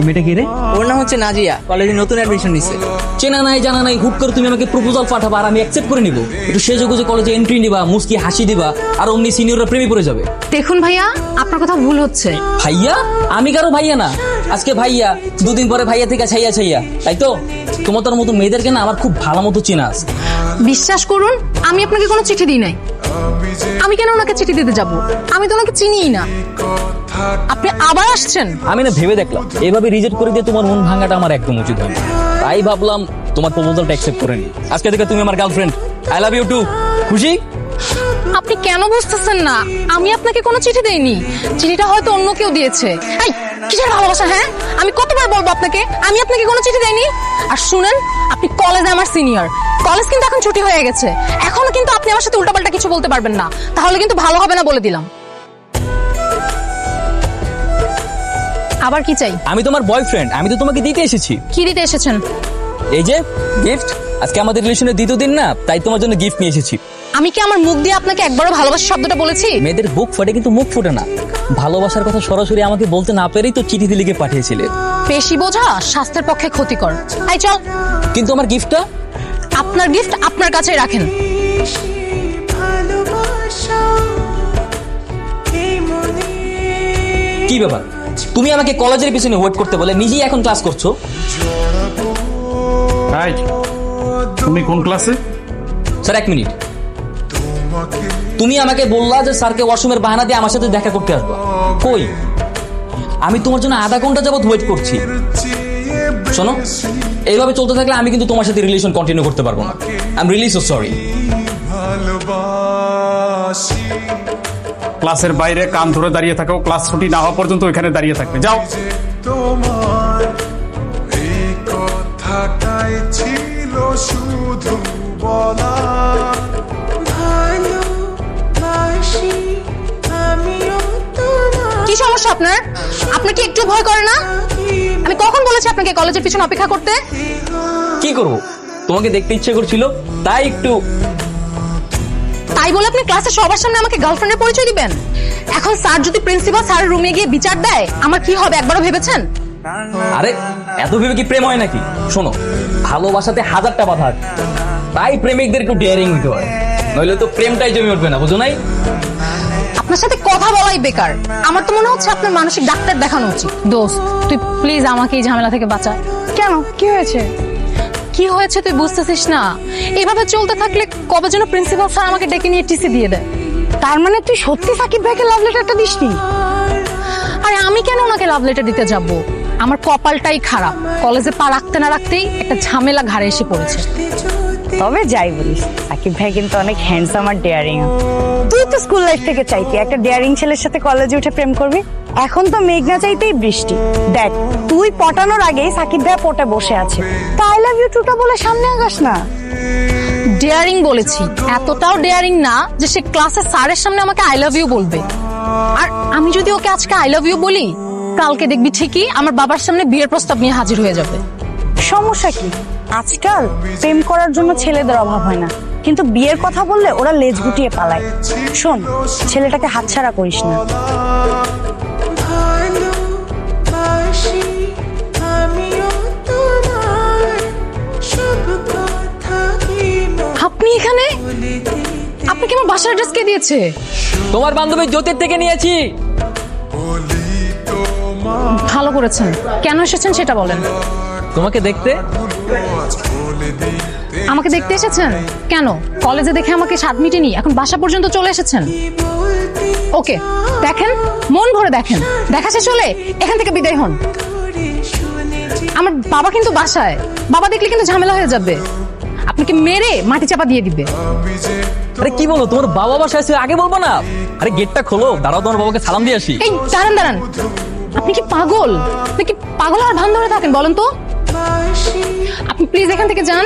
মেয়েটা কি রে? ওর নাম হচ্ছে নাজিয়া, কলেজে নতুন অ্যাডমিশন নিছে। চেনা নাই জানা নাই, হুট করে তুমি আমাকে প্রপোজাল পাঠাবা আর আমি অ্যাকসেপ্ট করে নিব? একটু সেজে গুজে কলেজে এন্ট্রি নিবা, মুস্কি হাসি দিবা, আর অমনি সিনিয়ররা প্রেমে পড়ে যাবে। দেখুন ভাইয়া, আপনার কথা ভুল হচ্ছে। ভাইয়া? আমি কারো ভাইয়া না। আজকে ভাইয়া, দুদিন পরে ভাইয়া থেকে ছাইয়া ছাইয়া, তাই তো? তোমার তোর মতো মেয়েদেরকে না আমার খুব ভালো মতো চেনা আছে। বিশ্বাস করুন, আমি আপনাকে কোনো চিঠি দিই নাই। আমি কেন ওনাকে চিঠি দিতে যাব? আমি তো ওনাকে চিনিই না। আপনি আবার আসছেন? আমি না ভেবে দেখলাম এভাবে রিজেক্ট করে দিয়ে তোমার মন ভাঙাটা আমার একদম উচিত হয় না, তাই ভাবলাম তোমার প্রপোজালটা অ্যাকসেপ্ট করে নি। আজকে থেকে তুমি আমার girlfriend. I love you too. খুশি? আপনি কেন বুঝতেছেন না? আমি আপনাকে কোনো চিঠি দেইনি। চিঠিটা হয়তো অন্য কেউ দিয়েছে। এই কিসের ভালোবাসা? হ্যাঁ, আমি কতবার বলবো আপনাকে আমি আপনাকে কোনো চিঠি দেইনি। আর শুনেন, আপনি কলেজে আমার সিনিয়র। কলেজ কিন্তু এখন ছুটি হয়ে গেছে। এখনো কিন্তু আপনি আমার সাথে উল্টাপাল্টা কিছু বলতে পারবেন না, তাহলে কিন্তু ভালো হবে না বলে দিলাম। আবার কি চাই? আমি তোমার বয়ফ্রেন্ড, আমি তো তোমাকে দিতে এসেছি। কি দিতে এসেছেন? এই যে গিফট। আজকে আমাদের রিলেশনের দ্বিতীয় দিন না, তাই তোমার জন্য গিফট নিয়ে এসেছি। আমি কি আমার মুখ দিয়ে আপনাকে একবারও ভালোবাসা শব্দটা বলেছি? মেয়েদের বুক ফোটে কিন্তু মুখ ফোটে না। ভালোবাসার কথা সরাসরি আমাকে বলতে না পেরেই তো চিঠি লিখে পাঠিয়েছিলে। বেশি বোঝা স্বাস্থ্যের পক্ষে ক্ষতিকর। আই চল। কিন্তু আমার গিফটটা? আপনার গিফট আপনার কাছেই রাখেন। কি ব্যাপার, তুমি আমাকে কলেজের পিছনে ওয়েট করতে বলে নিজেই এখন ক্লাস করছো? হাই, তুমি কোন ক্লাসে? স্যার এক মিনিট। তুমি আমাকে বললা যে স্যারকে ওয়াশরুমের বাহানা দিয়ে আমার সাথে দেখা করতে আসবা। কই? আমি তোমার জন্য আধা ঘন্টা যাবত ওয়েট করছি। শোনো, এইভাবে চলতে থাকলে আমি কিন্তু তোমার সাথে রিলেশন কন্টিনিউ করতে পারবো না। I am really so sorry. ক্লাসের বাইরে কান ধরে দাঁড়িয়ে থাকো, ক্লাস ছুটি না হওয়া পর্যন্ত ওইখানে দাঁড়িয়ে থাকবে। যাও। তোমার এই কথাটাই ছিল শুধু বলা, ভালোবাসি আমিও তোমার। কি সমস্যা আপনার? আপনার কি একটু ভয় করে না? আমি কখন বলেছি আপনাকে কলেজের পিছনে অপেক্ষা করতে? কি করবো, তোমাকে দেখতে ইচ্ছে করছিল তাই একটু। তাই বলে আপনি ক্লাসে সবার সামনে আমাকে গার্লফ্রেন্ডের পরিচয় দিবেন? এখন স্যার যদি প্রিন্সিপাল স্যারের রুমে গিয়ে বিচার দেয়, আমার কি হবে একবারও ভেবেছেন? আরে এত ভেবে কি প্রেম হয় নাকি? শোনো, ভালোবাসাতে হাজারটা বাধা আছে, তাই প্রেমিকদের একটু ডেয়ারিং হতে হয়, নইলে তো প্রেমটাই জমে উঠবে না, বুঝো নাই? আপনার সাথে কথা বলাই বেকার। আমার তো মনে হচ্ছে আপনার মানসিক ডাক্তার দেখানো উচিত। দোস্ত, তুই প্লিজ আমাকে এই ঝামেলা থেকে বাঁচা। কেন, কি হয়েছে? কি হয়েছে তুই বুঝতেছিস না? এভাবে চলতে থাকলে কবে যেন প্রিন্সিপাল স্যার আমাকে ডেকে নিয়ে টিসি দিয়ে দেয়। তার মানে তুই সত্যি সাকিব ভাইকে লাভ লেটারটা দিসনি? আরে আমি কেন ওনাকে লাভ লেটার দিতে যাব? আমার কপালটাই খারাপ, কলেজে পা রাখতে না রাখতেই একটা ঝামেলা ঘাড়ে এসে পড়েছে। তবে যাই বলিস, সাকিব ভাই কিন্তু অনেক হ্যান্ডসাম আর ডেয়ারিং। তুই তো স্কুল লাইফ থেকে চাইতি একটা ডেয়ারিং ছেলের সাথে কলেজে উঠে প্রেম করবি। এখন তো মেঘ না চাইতেই বৃষ্টি। দেখ, তুই পটানোর আগেই সাকিব ভাই পটে বসে আছে। আই লাভ ইউ টুটা বলে সামনে আগাস না। ডেয়ারিং বলেছি, এতটাও ডেয়ারিং না যে সে ক্লাসে স্যারের সামনে আমাকে আই লাভ ইউ বলবে। আর আমি যদি ওকে আজকে আই লাভ ইউ বলি, কালকে দেখবি ঠিকই আমার বাবার সামনে বিয়ের প্রস্তাব নিয়ে হাজির হয়ে যাবে। সমস্যা কি? আজকাল প্রেম করার জন্য ছেলেদের অভাব হয় না, কিন্তু বিয়ের কথা বললে ওরা লেজ গুটিয়ে পালায়। শোন, ছেলেটাকে হাতছাড়া করিস না। ভালোবাসি আমিও তোমার সব কথা আপনি এখানে? আপনাকে আমার বাসার অ্যাড্রেস কে দিয়েছে? তোমার বান্ধবী জ্যোতির থেকে নিয়েছি। বলি তোমার ভালো করেছেন। কেন এসেছেন সেটা বলেন। তোমাকে দেখতে। বলে দিতে আমাকে দেখতে এসেছেন? কেন, কলেজে দেখে আমাকে স্বাদ মিটেনি, এখন বাসা পর্যন্ত চলে এসেছেন? ওকে, দেখেন, মন ভরে দেখেন। দেখা শেষ হলে এখান থেকে বিদায় হন। আমার বাবা কিন্তু বাসায়, বাবা দেখলে কিন্তু ঝামেলা হয়ে যাবে, আপনাকে মেরে মাটি চাপা দিয়ে দিবে। আরে কি বলো, তোমার বাবা বাসায় আছে, আগে বলবো না? আরে গেটটা খোলো, দাঁড়াও, তোমার বাবাকে সালাম দিয়ে আসি। এই দাঁড়ান দাঁড়ান, আপনি কি পাগল? আপনি কি পাগল আর ভান ধরে থাকেন বলেন তো? আপনি প্লিজ এখান থেকে যান।